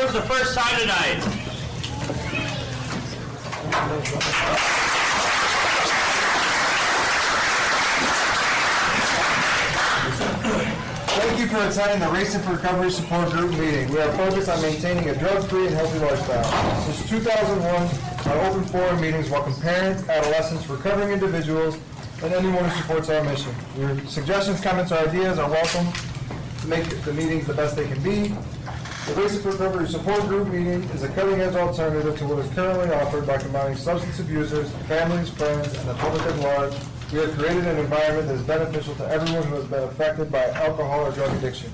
for the first time tonight. Thank you for attending the Racing for Recovery Support Group meeting. We are focused on maintaining a drug-free and healthy lifestyle. Since 2001, our open forum meetings welcome parents, adolescents, recovering individuals, and anyone who supports our mission. Your suggestions, comments, or ideas are welcome to make the meetings the best they can be. The Racing for Recovery Support Group meeting is a cutting-edge alternative to what is currently offered by combining substance abusers, families, friends, and the public at large. We have created an environment that is beneficial to everyone who has been affected by alcohol or drug addiction.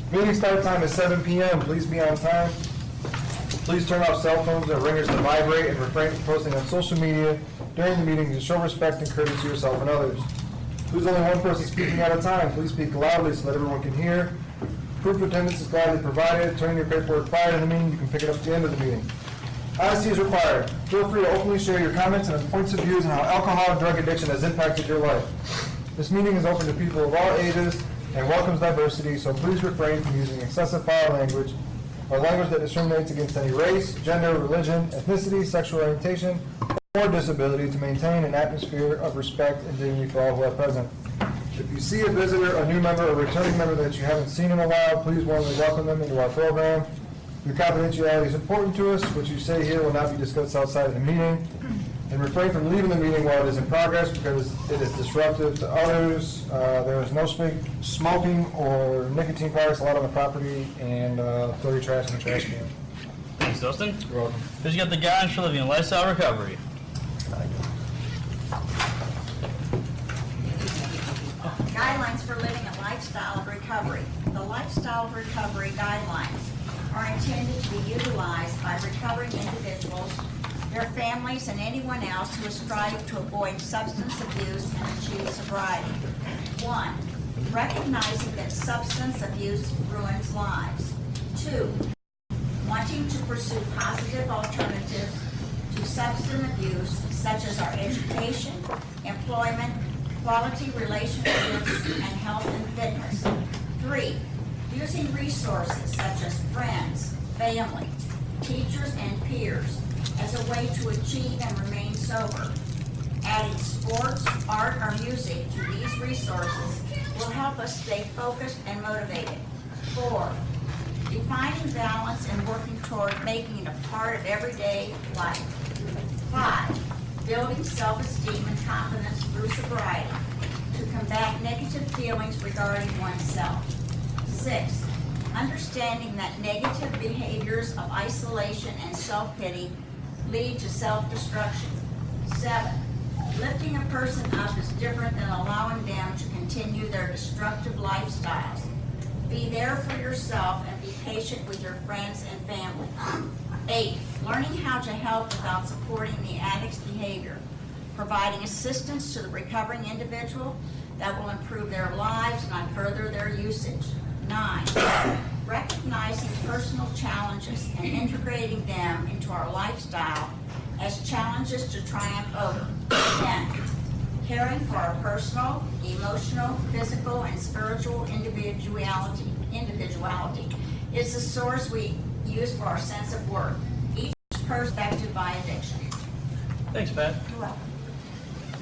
Meeting start time is 7 p.m. Please be on time. Please turn off cell phones or ringers to vibrate and refrain from posting on social media during the meeting to show respect and courtesy to yourself and others. Please only one person speaking at a time. Please speak loudly so that everyone can hear. Proof of attendance is gladly provided. Turn your paperwork prior to the meeting. You can pick it up at the end of the meeting. Honesty is required. Feel free to openly share your comments and points of views on how alcohol and drug addiction has impacted your life. This meeting is open to people of all ages and welcomes diversity, so please refrain from using excessive foul language or language that discriminates against any race, gender, religion, ethnicity, sexual orientation, or disability to maintain an atmosphere of respect and dignity for all who are present. If you see a visitor, a new member, or returning member that you haven't seen in a while, please warmly welcome them into our program. Your confidentiality is important to us. What you say here will not be discussed outside of the meeting. And refrain from leaving the meeting while it is in progress because it is disruptive to others. There is no smoking or nicotine products allowed on the property, and throw your trash in the trash can. Thanks, Dustin. You're welcome. Who's got the guidance for living a lifestyle recovery? Guidelines for living a lifestyle of recovery. The Lifestyle of Recovery Guidelines are intended to be utilized by recovering individuals, their families, and anyone else who is striving to avoid substance abuse and achieve sobriety. 1. Recognizing that substance abuse ruins lives. 2. Wanting to pursue positive alternatives to substance abuse, such as our education, employment, quality relationships, and health and fitness. 3. Using resources such as friends, family, teachers, and peers as a way to achieve and remain sober. Adding sports, art, or music to these resources will help us stay focused and motivated. 4. Defining balance and working toward making it a part of everyday life. 5. Building self-esteem and confidence through sobriety to combat negative feelings regarding oneself. 6. Understanding that negative behaviors of isolation and self-pity lead to self-destruction. 7. Lifting a person up is different than allowing them to continue their destructive lifestyles. Be there for yourself and be patient with your friends and family. 8. Learning how to help without supporting the addict's behavior. Providing assistance to the recovering individual that will improve their lives, not further their usage. 9. Recognizing personal challenges and integrating them into our lifestyle as challenges to triumph over. 10. Caring for our personal, emotional, physical, and spiritual individuality is the source we use for our sense of worth. Each person affected by addiction. Thanks, Pat. You're welcome.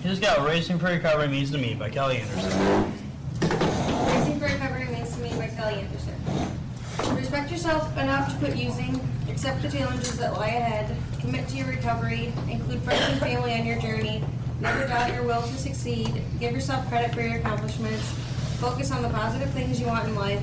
Who's got what Racing for Recovery Means to Me by Kelly Anderson? Racing for Recovery Means to Me by Kelly Anderson. Respect yourself enough to quit using, accept the challenges that lie ahead, commit to your recovery, include friends and family on your journey, never doubt your will to succeed, give yourself credit for your accomplishments, focus on the positive things you want in life,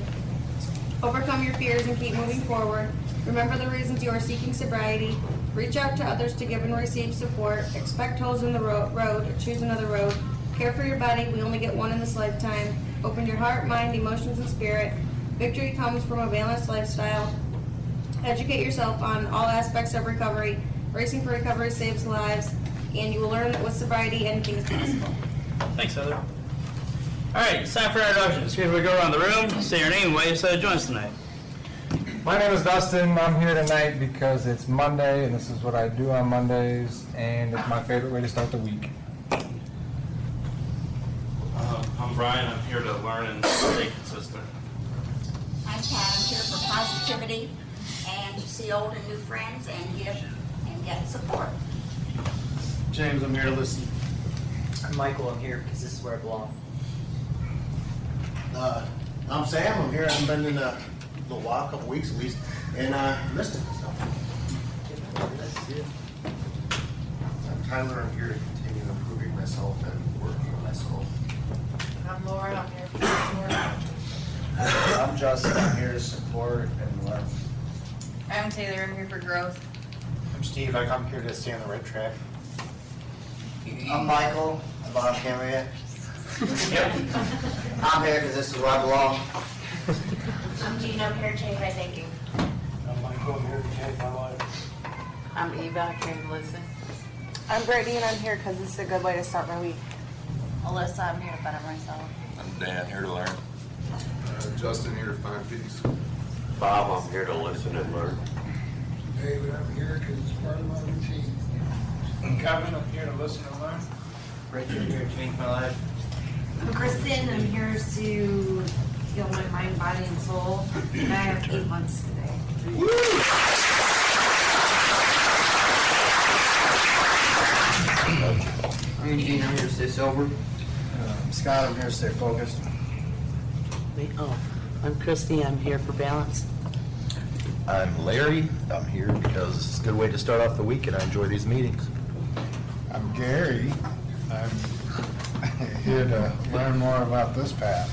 overcome your fears and keep moving forward, remember the reasons you are seeking sobriety, reach out to others to give and receive support, expect holes in the road, choose another road, care for your body, we only get one in this lifetime, open your heart, mind, emotions, and spirit. Victory comes from a balanced lifestyle. Educate yourself on all aspects of recovery. Racing for Recovery saves lives, and you will learn that with sobriety, anything is possible. Thanks, Heather. All right, it's time for our introductions. Here we go around the room, say your name and why you decided to join us tonight. My name is Dustin. I'm here tonight because it's Monday, and this is what I do on Mondays, and it's my favorite way to start the week. I'm Brian. I'm here to learn and stay consistent. I'm Pat. I'm here for positivity, and to see old and new friends and get support. James, I'm here to listen. I'm Michael, I'm here because this is where I belong. I'm Sam. I'm here. I haven't been in a little while, a couple weeks at least, and missed it. So. I'm Tyler. I'm here to continue improving myself and working on myself. I'm Laura, I'm here for support. I'm Justin, I'm here to support and learn. I'm Taylor, I'm here for growth. I'm Steve. I come here to stay on the right track. I'm Michael, I'm on camera yet. I'm here because this is where I belong. I'm Jean, I'm here to change my thinking. I'm Michael. I'm here to change my life. I'm Eva, I came to listen. I'm Brittany, and I'm here because it's a good way to start my week. Alyssa, I'm here to better myself. I'm Dan, here to learn. Justin, here to find peace. Bob, I'm here to listen and learn. David, I'm here because it's part of my routine. I'm Kevin. I'm here to listen and learn. Richard, here to change my life. I'm Kristen. I'm here to heal my mind, body, and soul. And I have 8 months today. I'm Eugene, I'm here to stay sober. Scott, I'm here to stay focused. I'm Christy, I'm here for balance. I'm Larry. I'm here because it's a good way to start off the week and I enjoy these meetings. I'm Gary. I'm here to learn more about this path.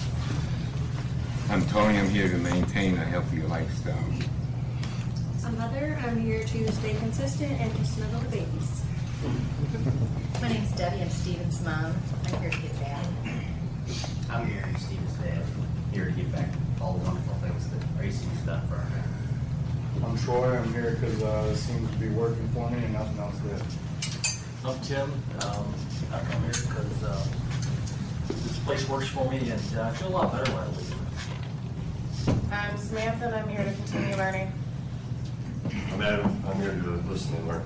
I'm Tony. I'm here to maintain a healthy lifestyle. I'm Heather, I'm here to stay consistent and to snuggle the babies. My name's Debbie, I'm Steven's mom. I'm here to get back. I'm Gary, Steve's dad. Here to give back all the wonderful things that racing's done for our family. I'm Troy. I'm here because it seems to be working for me and nothing else did. I'm Tim. I come here because this place works for me and I feel a lot better when I leave. I'm Samantha, and I'm here to continue learning. I'm Adam. I'm here to listen and learn.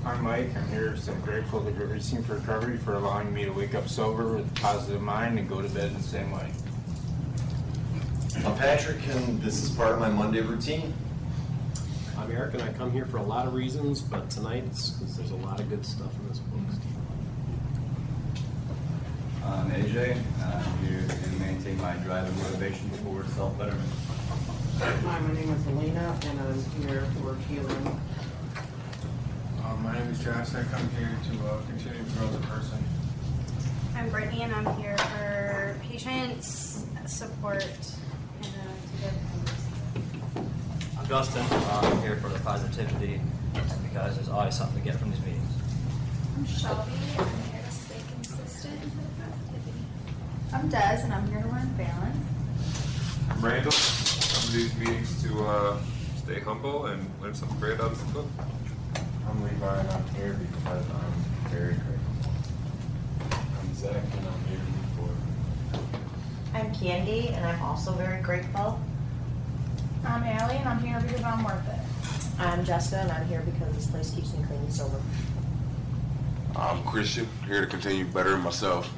I'm Mike. I'm here so grateful to Racing for Recovery for allowing me to wake up sober with a positive mind and go to bed the same way. I'm Patrick and this is part of my Monday routine. I'm Eric and I come here for a lot of reasons, but tonight it's because there's a lot of good stuff in this book. I'm AJ. I'm here to maintain my drive and motivation toward self-betterment. Hi, my name is Elena, and I'm here for healing. My name is Josh. I come here to continue to grow as a person. I'm Brittany and I'm here for patience, support, and to get things. I'm Justin. I'm here for the positivity because there's always something to get from these meetings. I'm Shelby, I'm here to stay consistent with positivity. I'm Des, and I'm here to learn balance. I'm Randall. I come to these meetings to stay humble and learn something great out of the book. I'm Levi and I'm here because I'm very grateful. I'm Zach and I'm here to move forward. I'm Candy, and I'm also very grateful. I'm Allie, and I'm here because I'm worth it. I'm Jessica, and I'm here because this place keeps me clean and sober. I'm Christian, here to continue bettering myself.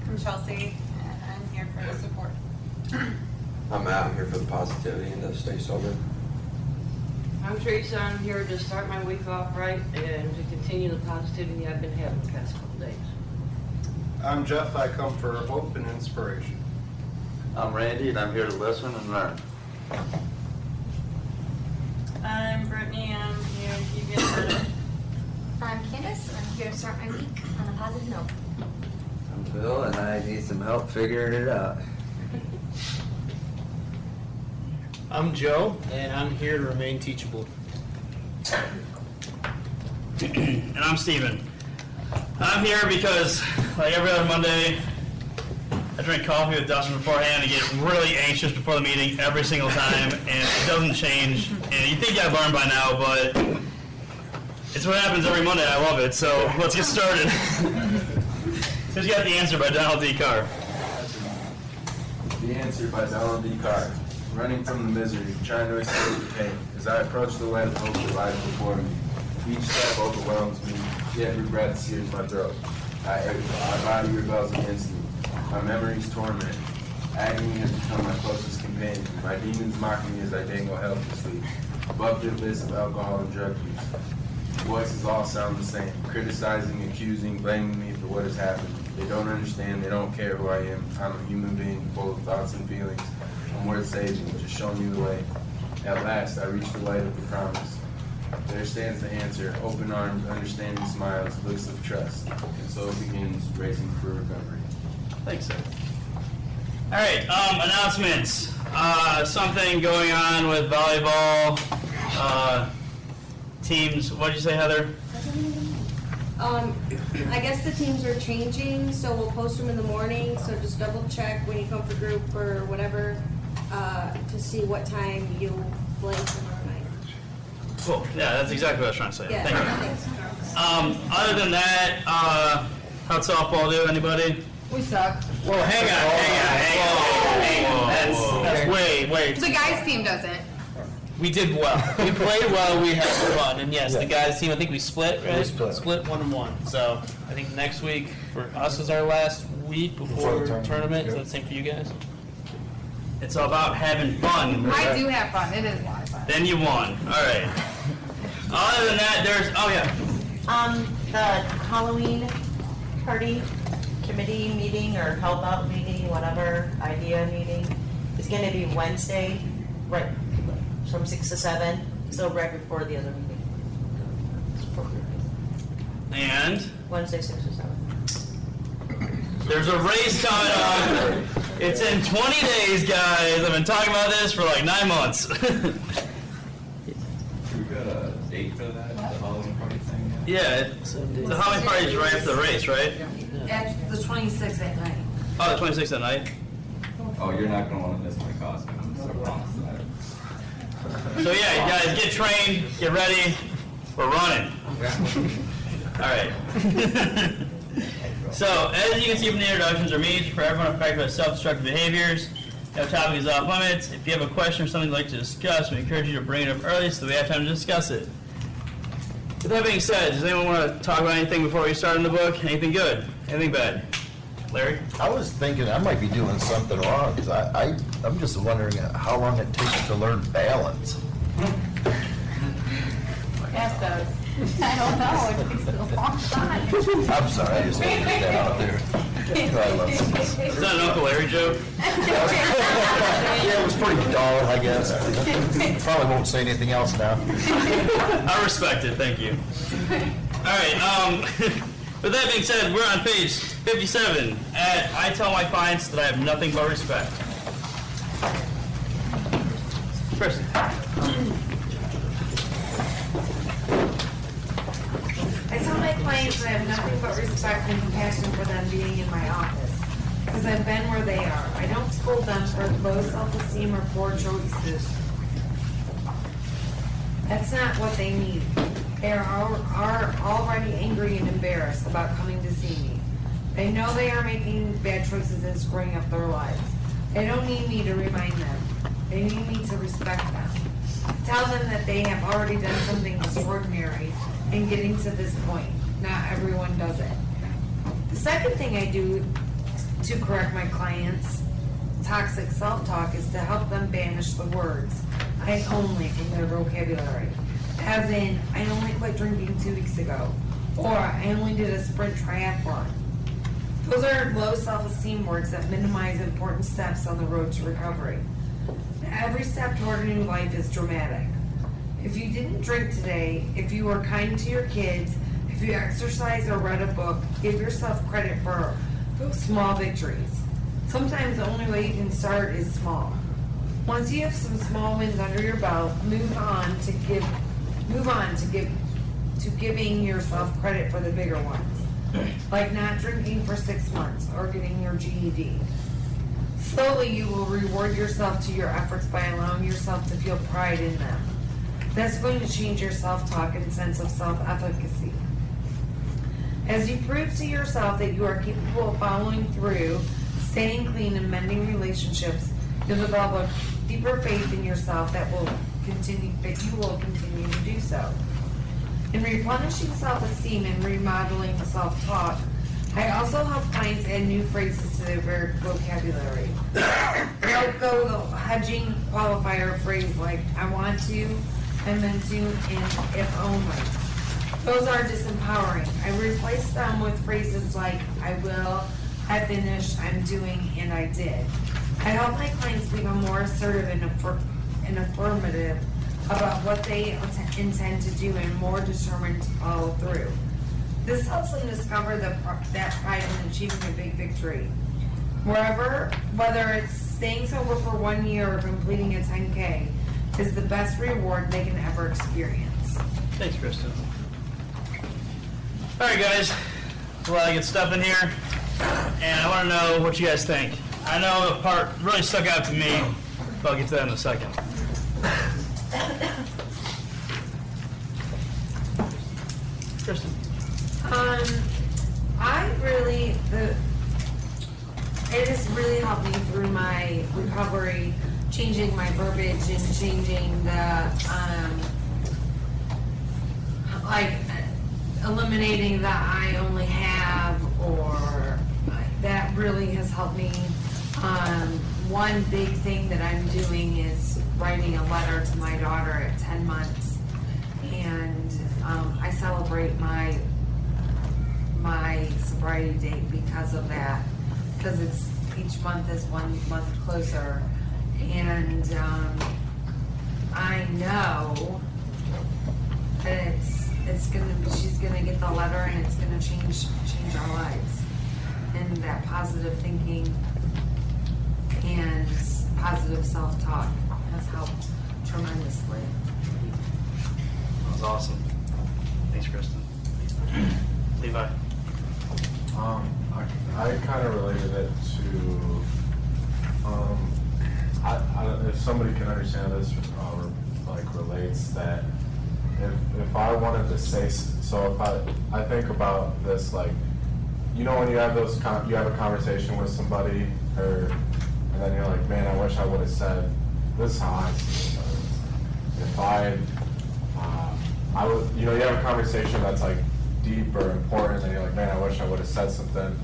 I'm Chelsea, and I'm here for the support. I'm Matt. I'm here for the positivity and to stay sober. I'm Teresa, I'm here to start my week off right and to continue the positivity I've been having the past couple days. I'm Jeff. I come for hope and inspiration. I'm Randy and I'm here to listen and learn. I'm Brittany, and I'm here to keep getting better. I'm Candace and I'm here to start my week on a positive note. I'm Bill and I need some help figuring it out. I'm Joe, and I'm here to remain teachable. And I'm Steven. I'm here because, like every other Monday, I drink coffee with Dustin beforehand and get really anxious before the meeting every single time, and it doesn't change. And you think I've learned by now, but it's what happens every Monday. I love it. So let's get started. Who's got the answer by Donald D. Carr? The answer by Donald D. Carr. Running from the misery, trying to escape the pain. As I approach the light of hope that lies before me, each step overwhelms me, yet every breath sears my throat. My body rebels against me. My memories torment. Agony has become my closest companion. My demons mock me as I dangle helplessly, above the abyss of alcohol and drug use. Voices all sound the same, criticizing, accusing, blaming me for what has happened. They don't understand, they don't care who I am. I'm a human being full of thoughts and feelings. I'm worth saving, just show me the way. At last, I reach the light of the promise. There stands the answer, open arms, understanding smiles, looks of trust. And so begins Racing for Recovery. Thanks, sir. All right, announcements. Something going on with volleyball teams. What did you say, Heather? I guess the teams are changing, so we'll post them in the morning, so just double check when you come for group or whatever, to see what time you'll play tomorrow night. Cool. Yeah, that's exactly what I was trying to say. Yeah. Thank you. Other than that, how'd softball do? Anybody? We suck. Whoa, hang on. That's wait. The guys team doesn't. We did well. We played well. We had fun, and yes, the guys team. I think we split, right? We split 1-1. So I think next week for us is our last week before the tournament. Is that the same for you guys? It's all about having fun. I do have fun. It is a lot of fun. Then you won. All right. Other than that, there's The Halloween party committee meeting or help out meeting, whatever, idea meeting is going to be Wednesday, right from 6 to 7, so right before the other meeting. And Wednesday, 6 to 7. there's a race coming up. It's in 20 days, guys. I've been talking about this for like 9 months. We've got a date for that, the Halloween party thing? Yeah, the Halloween party is right after the race, right? At the 26th at night. Oh, the 26th at night. Oh, you're not going to want to miss my costume, so I promise that. So yeah, guys, get trained, get ready. We're running. All right. So, as you can see from the introductions, our meetings for everyone affected by self-destructive behaviors. No topic is off limits. If you have a question or something you'd like to discuss, we encourage you to bring it up early so that we have time to discuss it. With that being said, does anyone want to talk about anything before we start in the book? Anything good? Anything bad? Larry? I was thinking I might be doing something wrong because I'm just wondering how long it takes to learn balance. Ask those. I don't know. It takes a long time. I'm sorry, I just had to get that out there. I love this. Is that an Uncle Larry joke? Yeah, it was pretty dull, I guess. Probably won't say anything else now. I respect it, thank you. All right, with that being said, we're on page 57. I tell my clients that I have nothing but respect. Kristen. I tell my clients that I have nothing but respect and compassion for them being in my office, because I've been where they are. I don't scold them for low self-esteem or poor choices. That's not what they need. They are already angry and embarrassed about coming to see me. They know they are making bad choices and screwing up their lives. They don't need me to remind them. They need me to respect them. Tell them that they have already done something extraordinary in getting to this point. Not everyone does it. The second thing I do to correct my clients' toxic self-talk is to help them banish the words "I only" from their vocabulary. As in, I only quit drinking 2 weeks ago, or I only did a sprint triathlon. Those are low self-esteem words that minimize important steps on the road to recovery. Every step toward a new life is dramatic. If you didn't drink today, if you were kind to your kids, if you exercised or read a book, give yourself credit for those small victories. Sometimes the only way you can start is small. Once you have some small wins under your belt, move on to giving yourself credit for the bigger ones, like not drinking for 6 months or getting your GED. Slowly, you will reward yourself to your efforts by allowing yourself to feel pride in them. That's going to change your self-talk and sense of self-efficacy. As you prove to yourself that you are capable of following through, staying clean, and mending relationships, you'll develop a deeper faith in yourself that you will continue to do so. In replenishing self-esteem and remodeling self-talk, I also help clients add new phrases to their vocabulary. They'll go the hedging qualifier phrase like I want to, I meant to, and if only. Those are disempowering. I replace them with phrases like I will, I finished, I'm doing, and I did. I help my clients become more assertive and affirmative about what they intend to do and more determined to follow through. This helps them discover that pride in achieving a big victory. Whether it's staying sober for 1 year or completing a 10K, is the best reward they can ever experience. Thanks, Kristen. All right, guys. A lot of good stuff in here, and I want to know what you guys think. I know the part really stuck out to me, but I'll get to that in a second. Kristen. It has really helped me through my recovery, changing my verbiage and changing the, eliminating the I only have, or that really has helped me. One big thing that I'm doing is writing a letter to my daughter at 10 months. And I celebrate my sobriety date because of that, because it's each month is 1 month closer, and I know that she's gonna get the letter and it's gonna change our lives, and that positive thinking and positive self-talk has helped tremendously. That was awesome. Thanks, Kristen. Levi. I kind of related it to, if somebody can understand this or like relates that if I wanted to say, so if I think about this, like, you know, when you have those, you have a conversation with somebody, and then you're like, man, I wish I would have said, this is how I see it. If I would, you know, you have a conversation that's like deep or important, and you're like, man, I wish I would have said something.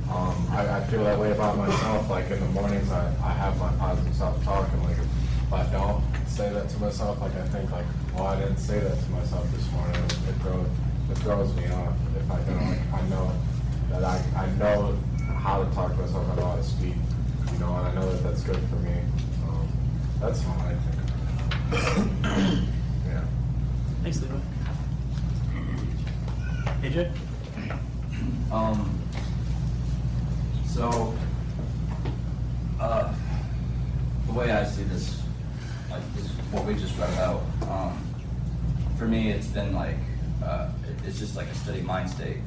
I feel that way about myself. Like in the mornings, I have my positive self-talk, and like if I don't say that to myself, like I think like, well, I didn't say that to myself this morning. It throws me off if I don't. Like, I know that I know how to talk to myself. I know how to speak, you know, and I know that that's good for me. That's how I think about it. Yeah. Thanks, Levi. AJ? So, the way I see this, like this, what we just read about, for me, it's been like, it's just like a steady mind state.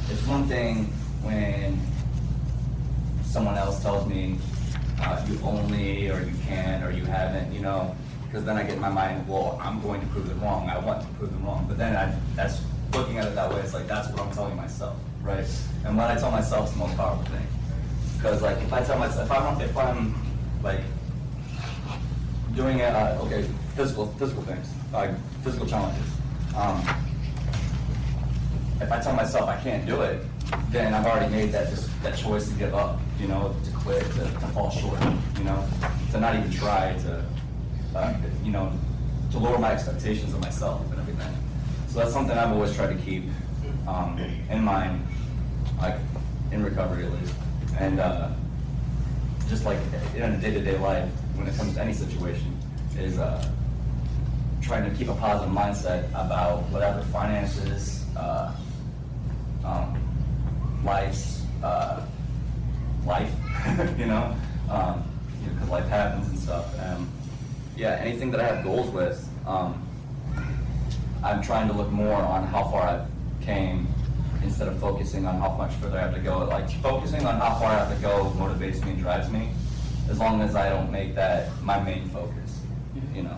It's one thing when someone else tells me, you only, or you can, or you haven't, you know, because then I get in my mind, well, I'm going to prove them wrong. I want to prove them wrong. But then that's looking at it that way, it's like, that's what I'm telling myself, right? And what I tell myself is the most powerful thing. Because like, if I tell myself, if I'm like doing it, okay, physical things, like physical challenges. If I tell myself I can't do it, then I've already made that choice to give up, you know, to quit, to fall short, you know, to not even try to, you know, to lower my expectations of myself and everything. So that's something I've always tried to keep in mind, like in recovery at least, and just like in a day-to-day life, when it comes to any situation, is trying to keep a positive mindset about whatever finances, life's life, you know, because life happens and stuff. Yeah, anything that I have goals with, I'm trying to look more on how far I've came instead of focusing on how much further I have to go. Like, focusing on how far I have to go motivates me and drives me, as long as I don't make that my main focus, you know.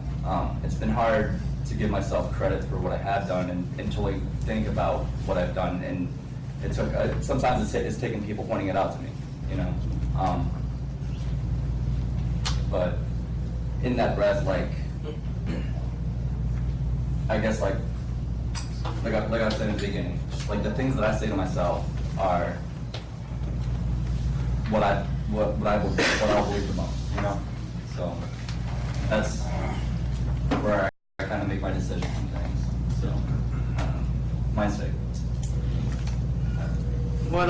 It's been hard to give myself credit for what I have done and to like think about what I've done, and it took, sometimes it's taken people pointing it out to me, you know. But in that breath, like, I guess like I said in the beginning, just like the things that I say to myself are what I believe the most, you know? So that's where I kind of make my decisions on things. So, mindset. What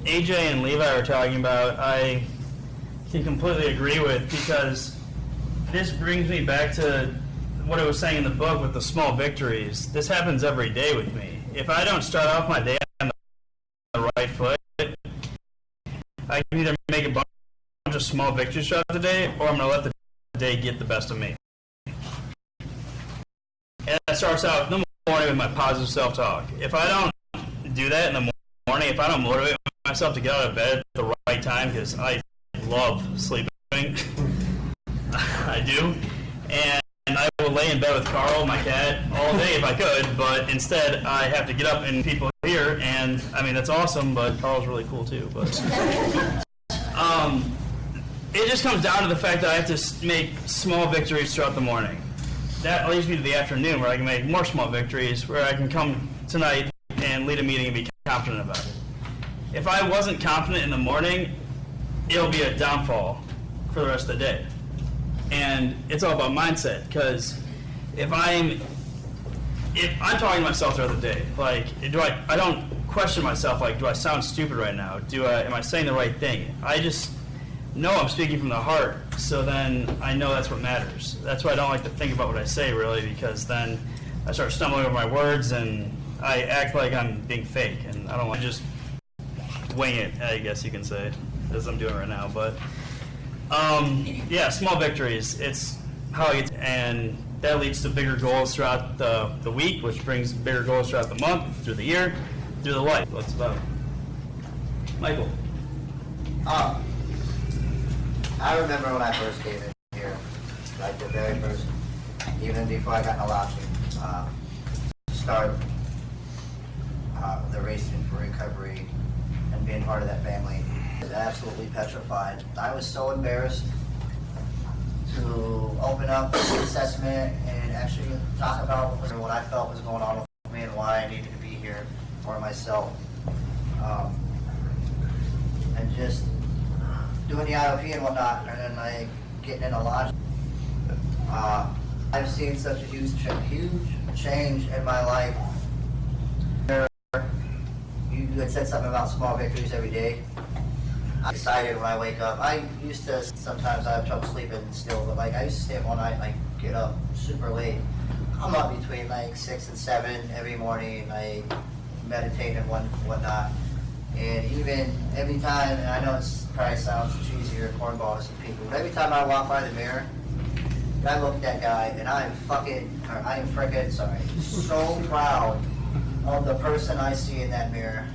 AJ and Levi were talking about, I can completely agree with, because this brings me back to what I was saying in the book with the small victories. This happens every day with me. If I don't start off my day on the right foot, I can either make a bunch of small victories throughout the day, or I'm going to let the day get the best of me. And that starts out in the morning with my positive self-talk. If I don't do that in the morning, if I don't motivate myself to get out of bed at the right time, because I love sleeping, I do, and I will lay in bed with Carl, my cat, all day if I could, but instead I have to get up and people here, and I mean, that's awesome, but Carl's really cool too, but it just comes down to the fact that I have to make small victories throughout the morning. That leads me to the afternoon, where I can make more small victories, where I can come tonight and lead a meeting and be confident about it. If I wasn't confident in the morning, it'll be a downfall for the rest of the day. And it's all about mindset, because if I'm talking to myself throughout the day, like, I don't question myself, like, do I sound stupid right now? Am I saying the right thing? I just know I'm speaking from the heart, so then I know that's what matters. That's why I don't like to think about what I say, really, because then I start stumbling over my words and I act like I'm being fake, and I don't want to just wing it, I guess you can say, as I'm doing right now. But yeah, small victories. It's how I get, and that leads to bigger goals throughout the week, which brings bigger goals throughout the month, through the year, through the life. What's about it? Michael. I remember when I first came in here, like the very first, even before I got naloxone, start the Racing for Recovery and being part of that family. I was absolutely petrified. I was so embarrassed to open up the assessment and actually talk about what I felt was going on with me and why I needed to be here for myself. And just doing the IOP and whatnot, and then like getting in a lodge. I've seen such a huge change in my life. You had said something about small victories every day. I'm excited when I wake up. I used to, sometimes I have trouble sleeping still, but like I used to stay up all night, like get up super late. I'm up between like 6 and 7 every morning, like meditating and whatnot. And even every time, and I know it probably sounds cheesy or cornball to some people, but every time I walk by the mirror, I look at that guy and I am freaking so proud of the person I see in that mirror.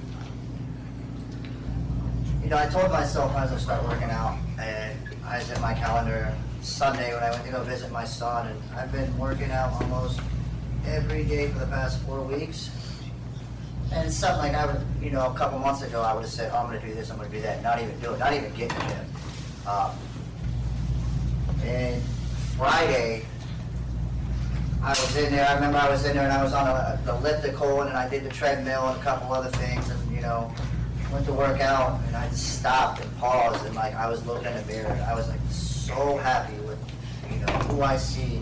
You know, I told myself I was going to start working out, and I was in my calendar Sunday when I went to go visit my son, and I've been working out almost every day for the past 4 weeks. And it's something like I would, you know, a couple months ago, I would have said, oh, I'm going to do this, I'm going to do that, not even do it, not even get to him. And Friday, I was in there, I remember I was in there and I was on the elliptical and I did the treadmill and a couple other things and, you know, went to work out and I just stopped and paused and like I was looking in the mirror and I was like so happy with, you know, who I see,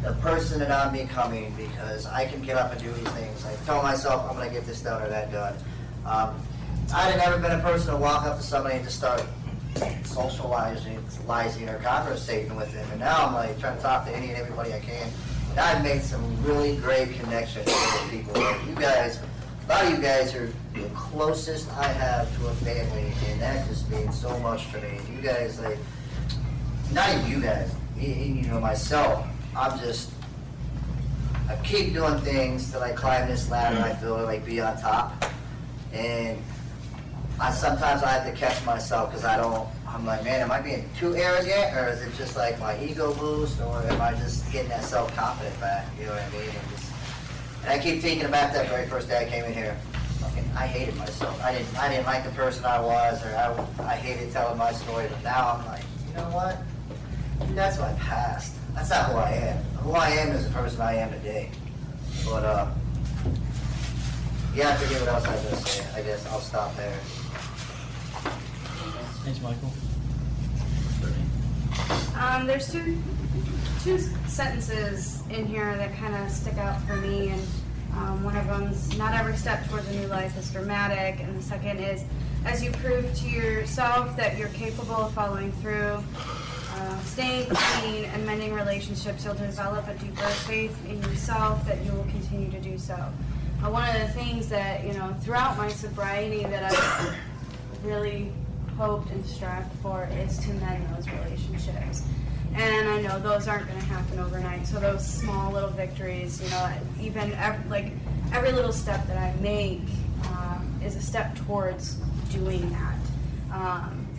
the person that I'm becoming, because I can get up and do these things. I tell myself I'm going to get this done or that done. I had never been a person to walk up to somebody and just start socializing or conversating with them, and now I'm like trying to talk to any and everybody I can. And I've made some really great connections with people. Like you guys, a lot of you guys are the closest I have to a family, and that just means so much to me. You guys, like, not even you guys, you know, myself, I keep doing things to like climb this ladder. I feel like be on top, and sometimes I have to catch myself because I'm like, man, am I being too arrogant, or is it just like my ego boost, or am I just getting that self-confidence back? You know what I mean? And I keep thinking about that very first day I came in here. I hated myself. I didn't like the person I was, or I hated telling my story. But now I'm like, you know what? That's my past. That's not who I am. Who I am is the person I am today. But Yeah, I forget what else I was gonna say. I guess I'll stop there. Thanks, Michael. There's two sentences in here that kind of stick out for me, and one of them's, not every step towards a new life is dramatic, and the second is, as you prove to yourself that you're capable of following through, staying clean and mending relationships, you'll develop a deeper faith in yourself that you will continue to do so. One of the things that, throughout my sobriety that I've really hoped and strived for is to mend those relationships. And I know those aren't going to happen overnight. So those small little victories, even every little step that I make is a step towards doing that.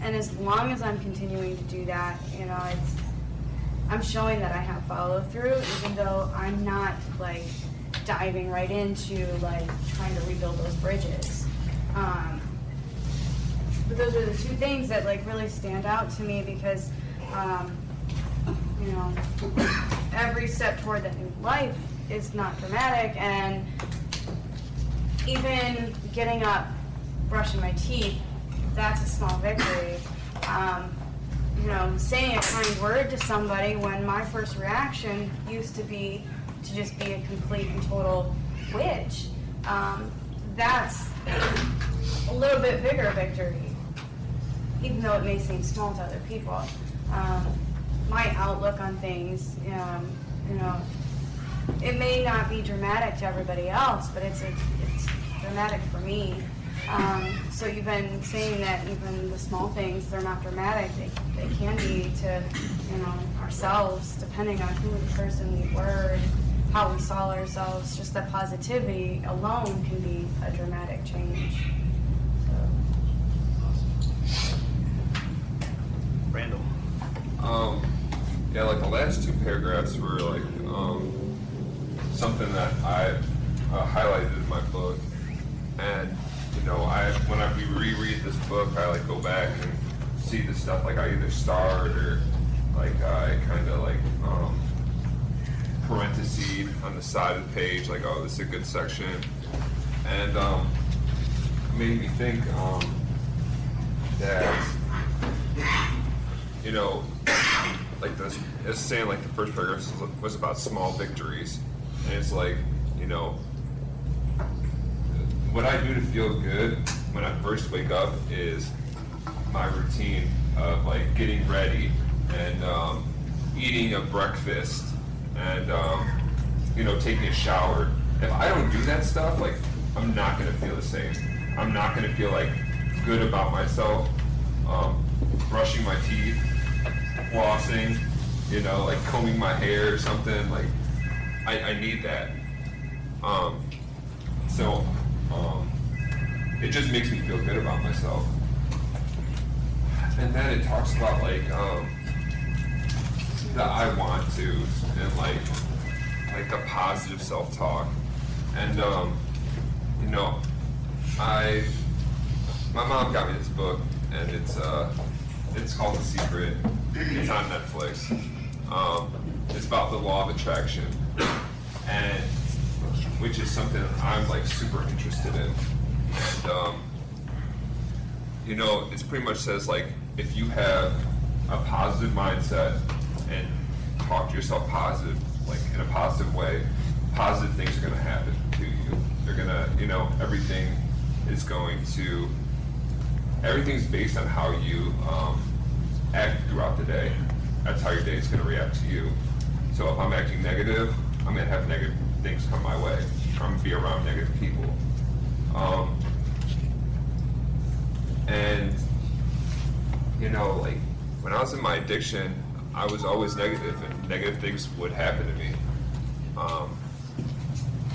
And as long as I'm continuing to do that, I'm showing that I have follow through, even though I'm not diving right into trying to rebuild those bridges. But those are the two things that really stand out to me because, every step toward that new life is not dramatic, and even getting up, brushing my teeth, that's a small victory. Saying a kind word to somebody when my first reaction used to be to just be a complete and total witch, that's a little bit bigger victory, even though it may seem small to other people. My outlook on things, it may not be dramatic to everybody else, but it's dramatic for me. So you've been saying that even the small things, they're not dramatic. They can be to, ourselves, depending on who the person we were and how we saw ourselves. Just that positivity alone can be a dramatic change. Randall. Yeah, the last two paragraphs were something that I highlighted in my book, and when we reread this book, I go back and see the stuff I either starred or I kind of parentheses on the side of the page, oh, this is a good section, and it made me think that this, it's saying the first paragraph was about small victories, and it's what I do to feel good when I first wake up is my routine of getting ready and eating a breakfast and taking a shower. If I don't do that stuff, I'm not gonna feel the same. I'm not gonna feel good about myself. Brushing my teeth, flossing, combing my hair or something. I need that. It just makes me feel good about myself. And then it talks about the I want to and the positive self-talk. And my mom got me this book, and it's called The Secret. It's on Netflix. It's about the law of attraction, and which is something I'm super interested in. And it pretty much says if you have a positive mindset and talk to yourself positive, in a positive way, positive things are going to happen to you. They're going to, everything's based on how you act throughout the day. That's how your day is going to react to you. So if I'm acting negative, I'm going to have negative things come my way. I'm going to be around negative people. And when I was in my addiction, I was always negative, and negative things would happen to me.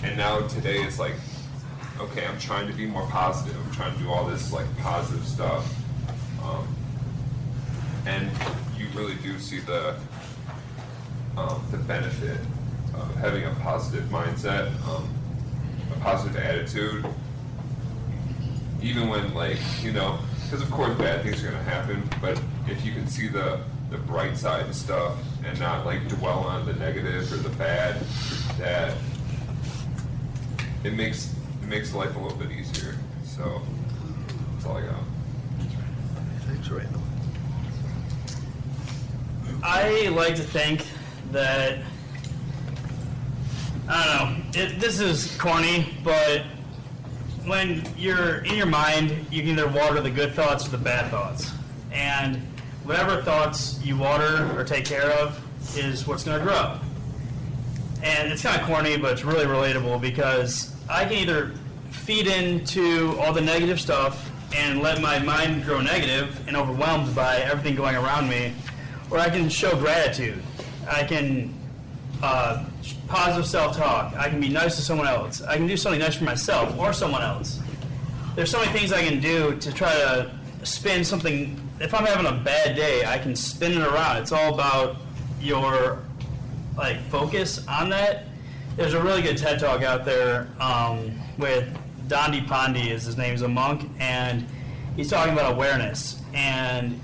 And now today it's okay, I'm trying to be more positive. I'm trying to do all this positive stuff. And you really do see the benefit of having a positive mindset, a positive attitude. Even when because of course bad things are gonna happen, but if you can see the bright side of stuff and not dwell on the negative or the bad, that it makes makes life a little bit easier. So that's all I got. Thanks, Randall. I like to think that, I don't know, this is corny, but when you're in your mind, you can either water the good thoughts or the bad thoughts. And whatever thoughts you water or take care of is what's going to grow. And it's kind of corny, but it's really relatable because I can either feed into all the negative stuff and let my mind grow negative and overwhelmed by everything going around me, or I can show gratitude. I can positive self-talk. I can be nice to someone else. I can do something nice for myself or someone else. There's so many things I can do to try to spin something. If I'm having a bad day, I can spin it around. It's all about your focus on that. There's a really good TED Talk out there with Dondi Pandi, is his name. He's a monk, and he's talking about awareness. And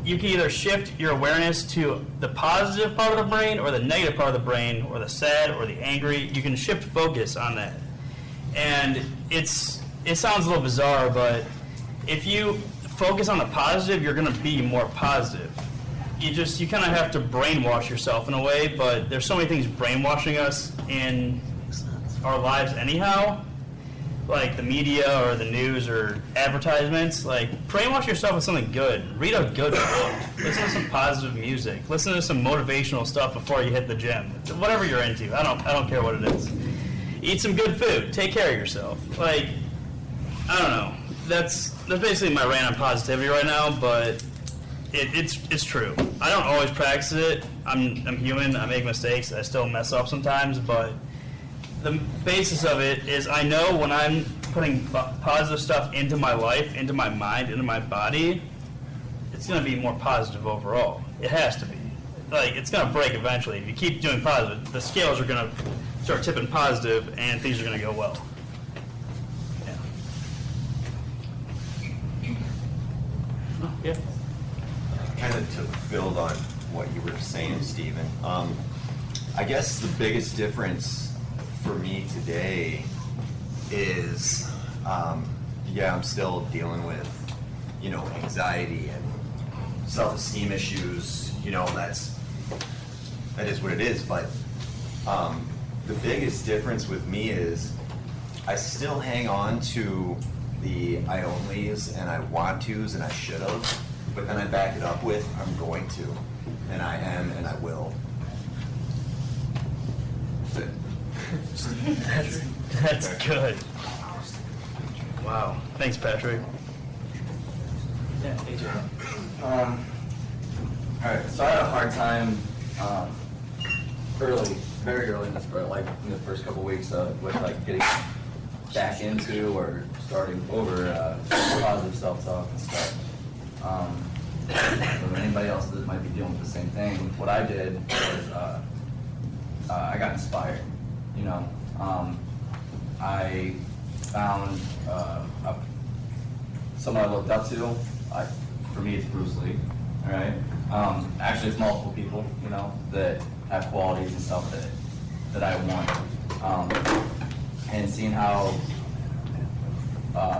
you can either shift your awareness to the positive part of the brain or the negative part of the brain, or the sad or the angry. You can shift focus on that. And it sounds a little bizarre, but if you focus on the positive, you're going to be more positive. You kind of have to brainwash yourself in a way, but there's so many things brainwashing us in our lives anyhow, like the media or the news or advertisements. Brainwash yourself with something good. Read a good book. Listen to some positive music. Listen to some motivational stuff before you hit the gym. Whatever you're into. I don't care what it is. Eat some good food. Take care of yourself. I don't know. That's basically my rant on positivity right now, but it's true. I don't always practice it. I'm human. I make mistakes. I still mess up sometimes, but the basis of it is I know when I'm putting positive stuff into my life, into my mind, into my body, it's going to be more positive overall. It has to be. It's going to break eventually. If you keep doing positive, the scales are going to start tipping positive, and things are going to go well. Yeah. Kind of to build on what you were saying, Stephen, I guess the biggest difference for me today is, I'm still dealing with, anxiety and self-esteem issues. That is what it is. But the biggest difference with me is I still hang on to the I onlys and I want tos and I should have, but then I back it up with I'm going to, and I am, and I will. That's good. Wow. Thanks, Patrick. Yeah, AJ. All right, so I had a hard time very early in this, in the first couple weeks with getting back into or starting over positive self-talk and stuff. So anybody else that might be dealing with the same thing, what I did was I got inspired. I found someone I looked up to. For me, it's Bruce Lee. All right. Actually, it's multiple people, that have qualities and stuff that I want. And seeing how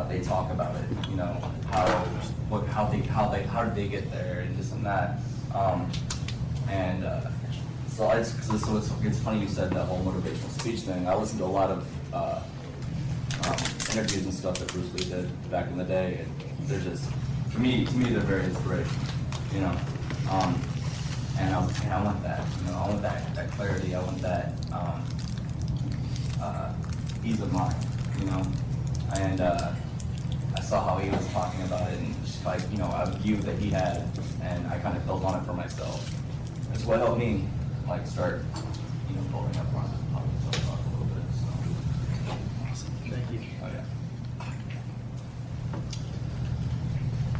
they talk about it, how did they get there, and this and that. So it's funny you said that whole motivational speech thing. I listened to a lot of interviews and stuff that Bruce Lee did back in the day, and they're just, to me, they're very inspirational, and I was like, I want that, I want that clarity, I want that ease of mind, and I saw how he was talking about it, and just a view that he had, and I kind of built on it for myself. That's what helped me, start, building up on self-talk a little bit. So. Awesome. Thank you. Oh yeah.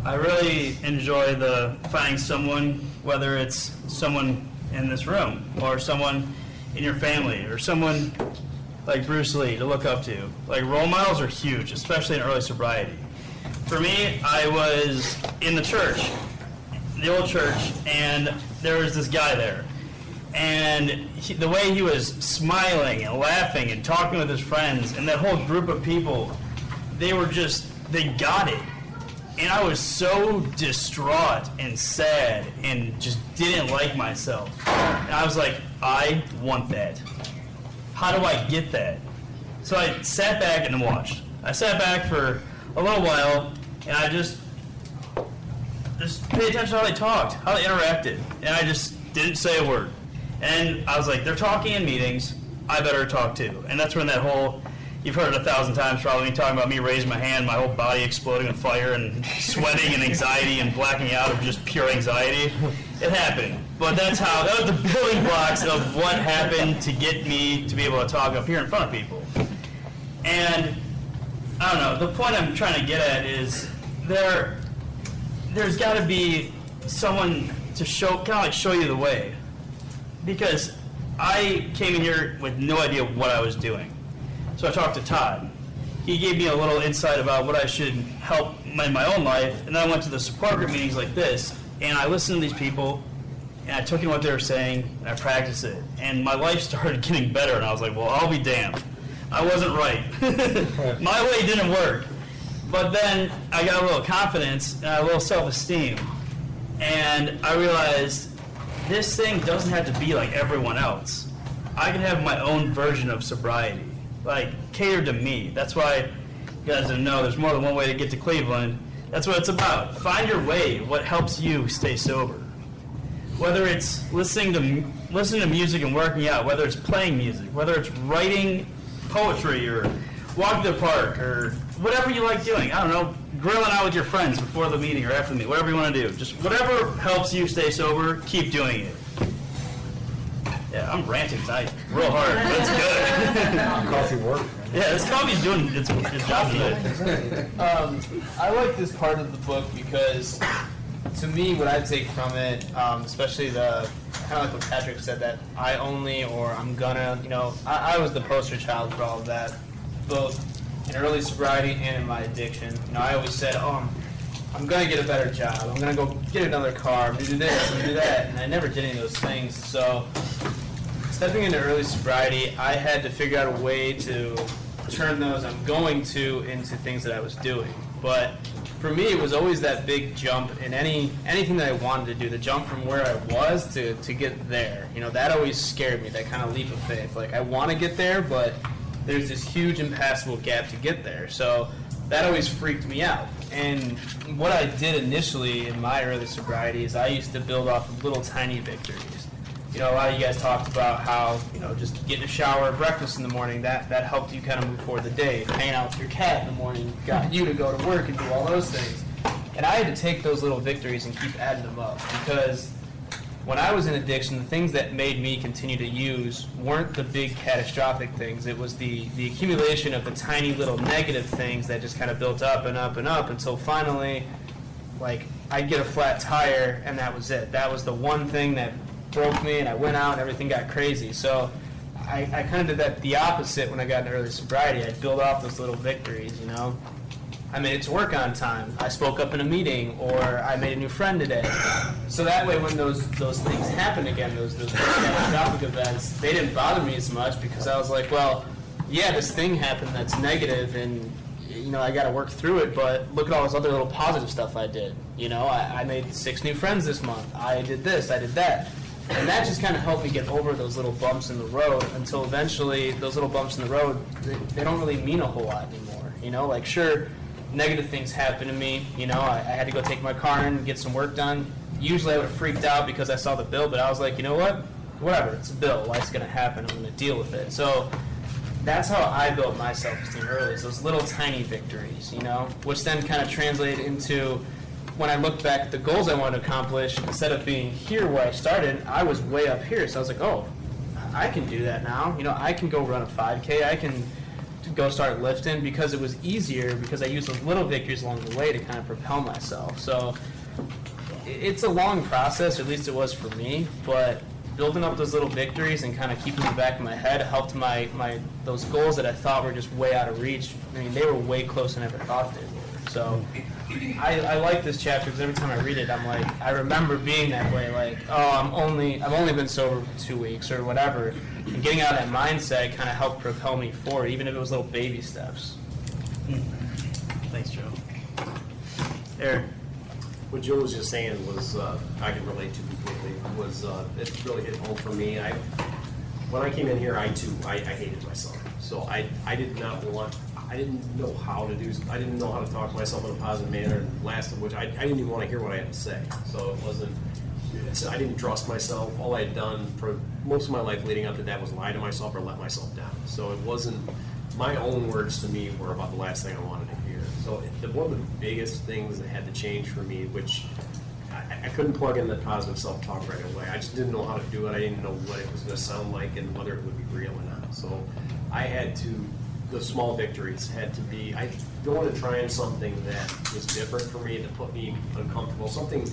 I really enjoy finding someone, whether it's someone in this room or someone in your family or someone like Bruce Lee to look up to. Role models are huge, especially in early sobriety. For me, I was in the church, the old church, and there was this guy there. And the way he was smiling and laughing and talking with his friends and that whole group of people, they got it. And I was so distraught and sad and just didn't like myself. And I was like, I want that. How do I get that? So I sat back and watched. I sat back for a little while, and I just paid attention to how they talked, how they interacted, and I just didn't say a word. And I was like, they're talking in meetings, I better talk too. And that's when that whole, you've heard it 1,000 times probably, me talking about me raising my hand, my whole body exploding with fire and sweating and anxiety and blacking out of just pure anxiety. It happened. But that was the building blocks of what happened to get me to be able to talk up here in front of people. And I don't know, the point I'm trying to get at is there's got to be someone to show you the way. Because I came in here with no idea what I was doing. So I talked to Todd. He gave me a little insight about what I should help in my own life, and then I went to the support group meetings like this, and I listened to these people, and I took in what they were saying, and I practiced it. And my life started getting better, and I was like, well, I'll be damned. I wasn't right. My way didn't work. But then I got a little confidence and a little self-esteem, and I realized this thing doesn't have to be like everyone else. I can have my own version of sobriety, like catered to me. That's why you guys didn't know there's more than one way to get to Cleveland. That's what it's about. Find your way, what helps you stay sober. Whether it's listening to music and working out, whether it's playing music, whether it's writing poetry or walking to the park or whatever you like doing. I don't know, grilling out with your friends before the meeting or after the meeting, whatever you want to do. Just whatever helps you stay sober, keep doing it. Yeah, I'm ranting tonight real hard, but it's good. Coffee work. Yeah, this coffee's doing its job today. I like this part of the book because, to me, what I take from it, especially the kind of like what Patrick said, that I only or I'm gonna, I was the poster child for all of that, both in early sobriety and in my addiction. I always said, I'm gonna get a better job, I'm gonna go get another car, I'm gonna do this, I'm gonna do that, and I never did any of those things. So, stepping into early sobriety, I had to figure out a way to turn those I'm going to into things that I was doing. But for me, it was always that big jump in anything that I wanted to do, the jump from where I was to get there. That always scared me, that kind of leap of faith. Like, I want to get there, but there's this huge impassable gap to get there. So that always freaked me out. And what I did initially in my early sobriety is I used to build off of little tiny victories. A lot of you guys talked about how, just getting a shower or breakfast in the morning, that helped you kind of move forward the day. Hanging out with your cat in the morning got you to go to work and do all those things. And I had to take those little victories and keep adding them up, because when I was in addiction, the things that made me continue to use weren't the big catastrophic things. It was the accumulation of the tiny little negative things that just kind of built up and up and up until finally, like, I'd get a flat tire and that was it. That was the one thing that broke me, and I went out and everything got crazy. So I kind of did the opposite when I got into early sobriety. I'd build off those little victories, I made it to work on time. I spoke up in a meeting, or I made a new friend today. So that way, when those things happen again, those catastrophic events, they didn't bother me as much, because I was like, well, yeah, this thing happened that's negative, and I got to work through it. But look at all this other little positive stuff I did. I made 6 new friends this month. I did this. I did that. And that just kind of helped me get over those little bumps in the road, until eventually those little bumps in the road, they don't really mean a whole lot anymore. Like, sure, negative things happen to me. I had to go take my car in and get some work done. Usually I would have freaked out because I saw the bill, but I was like, you know what? Whatever, it's a bill. Life's going to happen. I'm going to deal with it. So that's how I built my self-esteem early, is those little tiny victories, which then kind of translated into, when I looked back at the goals I wanted to accomplish, instead of being here where I started, I was way up here. So I was like, oh, I can do that now. I can go run a 5K. I can go start lifting, because it was easier, because I used those little victories along the way to kind of propel myself. So it's a long process, or at least it was for me, but building up those little victories and kind of keeping in the back of my head helped those goals that I thought were just way out of reach. I mean, they were way closer than I ever thought they were. So I like this chapter because every time I read it, I'm like, I remember being that way. Like, oh, I've only been sober for 2 weeks or whatever. And getting out of that mindset kind of helped propel me forward, even if it was little baby steps. Thanks, Joe. Eric. What Joe was just saying was, I can relate to completely, was it really hit home for me. When I came in here, I hated myself. So I didn't know how to do, I didn't know how to talk to myself in a positive manner, and last of which, I didn't even want to hear what I had to say. So it wasn't, I didn't trust myself. All I had done for most of my life leading up to that was lie to myself or let myself down. So it wasn't, my own words to me were about the last thing I wanted to hear. So one of the biggest things that had to change for me, which I couldn't plug in the positive self-talk right away. I just didn't know how to do it. I didn't know what it was going to sound like and whether it would be real or not. So I had to, the small victories had to be, I wanted to try on something that was different for me, that put me uncomfortable. Something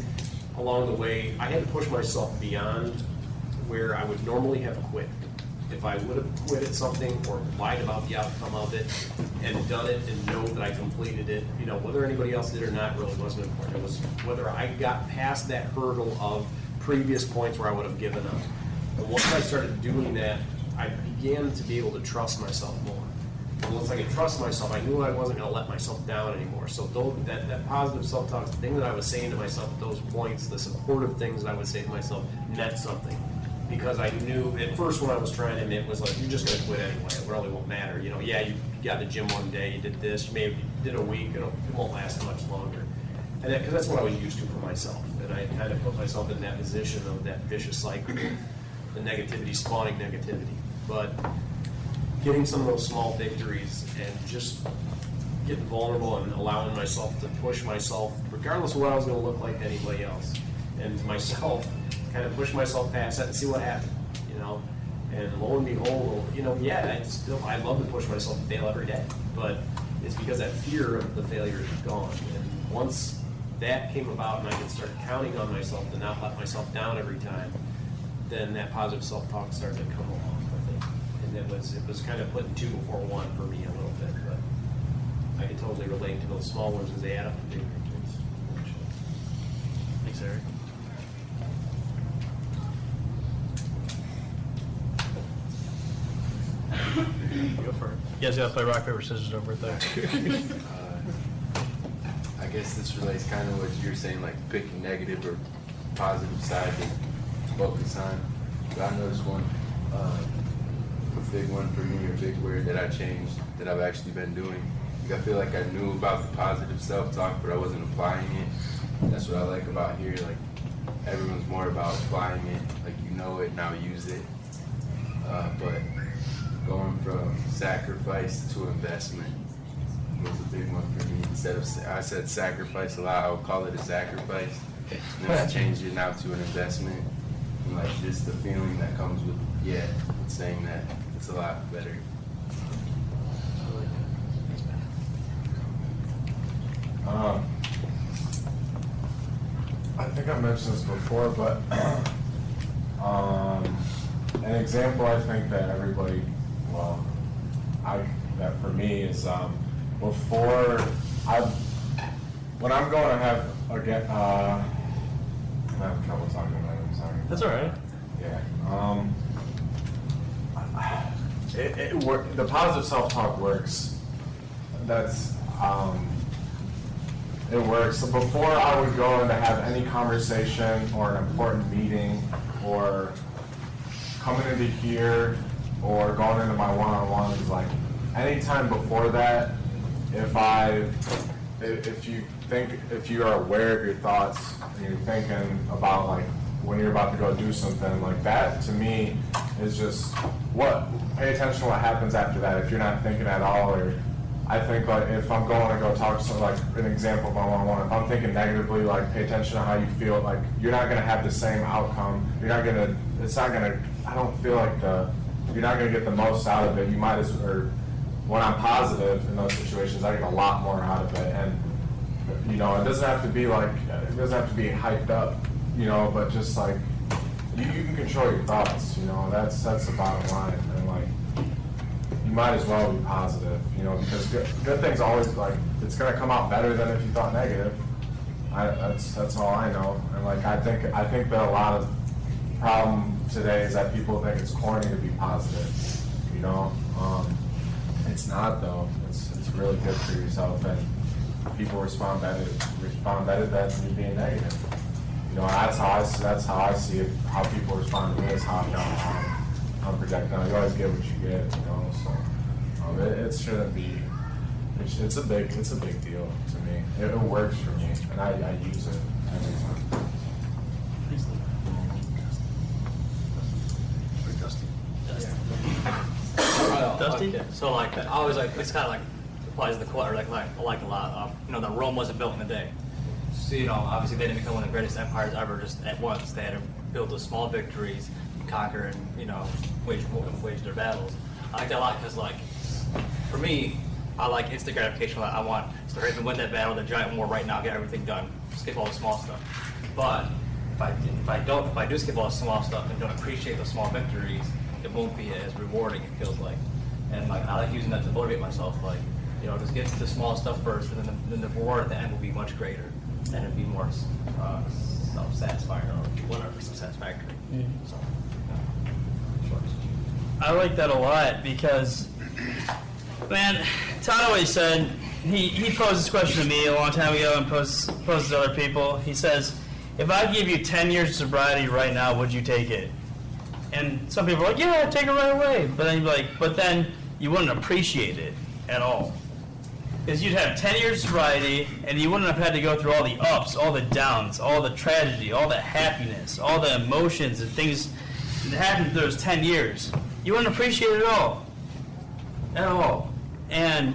along the way, I had to push myself beyond where I would normally have quit. If I would have quit at something or lied about the outcome of it and done it and know that I completed it, you know, whether anybody else did or not really wasn't important. It was whether I got past that hurdle of previous points where I would have given up. And once I started doing that, I began to be able to trust myself more. And once I could trust myself, I knew I wasn't going to let myself down anymore. So that positive self-talk, the thing that I was saying to myself at those points, the supportive things that I would say to myself meant something. Because I knew, at first when I was trying it, it was like, you're just going to quit anyway. It really won't matter. You know, yeah, you got to the gym one day, you did this, you maybe did a week, it won't last much longer. And because that's what I was used to for myself. And I kind of put myself in that position of that vicious cycle, the negativity, spawning negativity. But getting some of those small victories and just getting vulnerable and allowing myself to push myself, regardless of what I was going to look like to anybody else, and myself, kind of push myself past that and see what happened, you know. And lo and behold, you know, yeah, I love to push myself to fail every day, but it's because that fear of the failure is gone. And once that came about and I could start counting on myself to not let myself down every time, then that positive self-talk started to come along, I think. And it was kind of putting 2 before 1 for me a little bit, but I can totally relate to those small ones as they add up to big victories. Thanks, Eric. Go for it. You guys gotta play rock, paper, scissors over it there. I guess this relates kind of what you're saying, like picking negative or positive side to focus on. But I noticed one, a big one for me, or big word that I changed, that I've actually been doing. Like I feel like I knew about the positive self-talk, but I wasn't applying it. That's what I like about here. Like everyone's more about applying it. Like you know it, now use it. But going from sacrifice to investment was a big one for me. Instead of, I said sacrifice a lot, I would call it a sacrifice. And then I changed it now to an investment. And like just the feeling that comes with, saying that, it's a lot better. I think I mentioned this before, but an example I think that everybody, that for me is when I'm going to have I'm having trouble talking about it, I'm sorry. That's all right. Yeah. The positive self-talk works. It works. So before I would go in to have any conversation or an important meeting or coming into here or going into my one-on-ones, like anytime before that, if you are aware of your thoughts and you're thinking about like when you're about to go do something like that, to me is just pay attention to what happens after that. If you're not thinking at all, or I think like if I'm going to go talk to someone, like an example of my one-on-one, if I'm thinking negatively, like pay attention to how you feel, like you're not going to have the same outcome. I don't feel like you're not going to get the most out of it. You might or when I'm positive in those situations, I get a lot more out of it. And, you know, it doesn't have to be hyped up, you know, but just like, you can control your thoughts, you know, that's the bottom line. And like, you might as well be positive, you know, because good things always, like, it's gonna come out better than if you thought negative. That's all I know. And like, I think that a lot of problem today is that people think it's corny to be positive, you know? It's not though. It's really good for yourself, and people respond better than you being negative. You know, that's how I see it. How people respond to me is how I'm projecting. You always get what you get, you know. So it shouldn't be. It's a big deal to me. It works for me, and I use it every time. Dusty? Okay. So like, I always like, it's kind of like, applies to the quote, or like a lot of, you know, that Rome wasn't built in a day. So, you know, obviously they didn't become one of the greatest empires ever just at once. They had to build those small victories, conquer, and, you know, wage their battles. I like that a lot because, like, for me, I like instant gratification. I want to hurry up and win that battle, the giant war right now, get everything done, skip all the small stuff. But if I do skip all the small stuff and don't appreciate those small victories, it won't be as rewarding, it feels like. And like, I like using that to motivate myself, like, you know, just get to the small stuff first, and then the reward at the end will be much greater, and it'll be more self-satisfying, or whatever, satisfactory. So, I like that a lot because, man, Todd always said, he posed this question to me a long time ago and posed it to other people. He says, if I give you 10 years of sobriety right now, would you take it? And some people are like, yeah, I'd take it right away. But then you'd be like, but then you wouldn't appreciate it at all. Because you'd have 10 years of sobriety, and you wouldn't have had to go through all the ups, all the downs, all the tragedy, all the happiness, all the emotions and things that happened through those 10 years. You wouldn't appreciate it at all. At all. And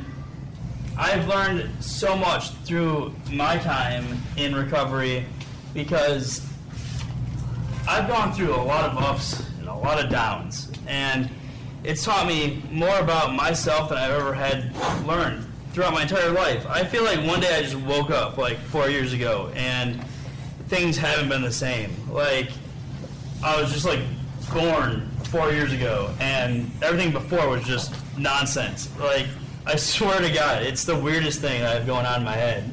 I've learned so much through my time in recovery because I've gone through a lot of ups and a lot of downs. And it's taught me more about myself than I've ever had learned throughout my entire life. I feel like one day I just woke up like 4 years ago and things haven't been the same. Like, I was just like born 4 years ago and everything before was just nonsense. Like, I swear to God, it's the weirdest thing I have going on in my head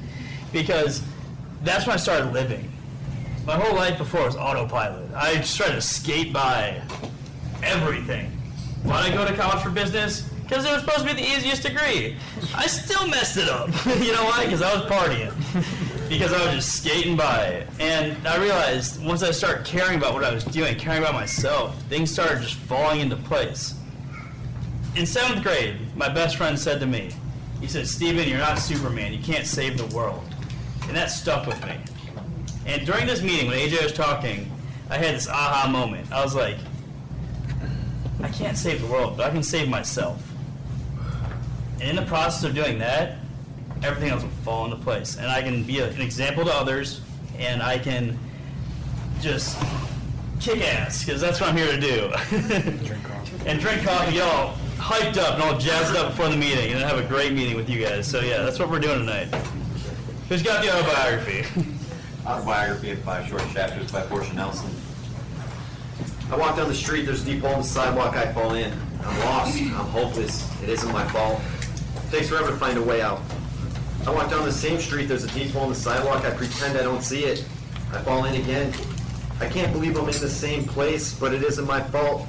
because that's when I started living. My whole life before was autopilot. I just tried to skate by everything. Why did I go to college for business? Because it was supposed to be the easiest degree. I still messed it up. You know why? Because I was partying. Because I was just skating by. And I realized once I started caring about what I was doing, caring about myself, things started just falling into place. In 7th grade, my best friend said to me, he said, Steven, you're not Superman. You can't save the world. And that stuck with me. And during this meeting, when AJ was talking, I had this aha moment. I was like, I can't save the world, but I can save myself. And in the process of doing that, everything else will fall into place. And I can be an example to others, and I can just kick ass, because that's what I'm here to do. And drink coffee, get all hyped up and all jazzed up before the meeting, and then have a great meeting with you guys. So yeah, that's what we're doing tonight. Who's got the autobiography? Autobiography of 5 Short Chapters by Portia Nelson. I walk down the street, there's a deep hole in the sidewalk, I fall in. I'm lost, I'm hopeless, it isn't my fault. It takes forever to find a way out. I walk down the same street, there's a deep hole in the sidewalk, I pretend I don't see it. I fall in again. I can't believe I'm in the same place, but it isn't my fault.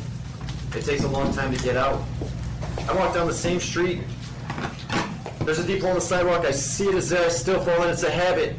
It takes a long time to get out. I walk down the same street. There's a deep hole in the sidewalk, I see it is there, I still fall in, it's a habit.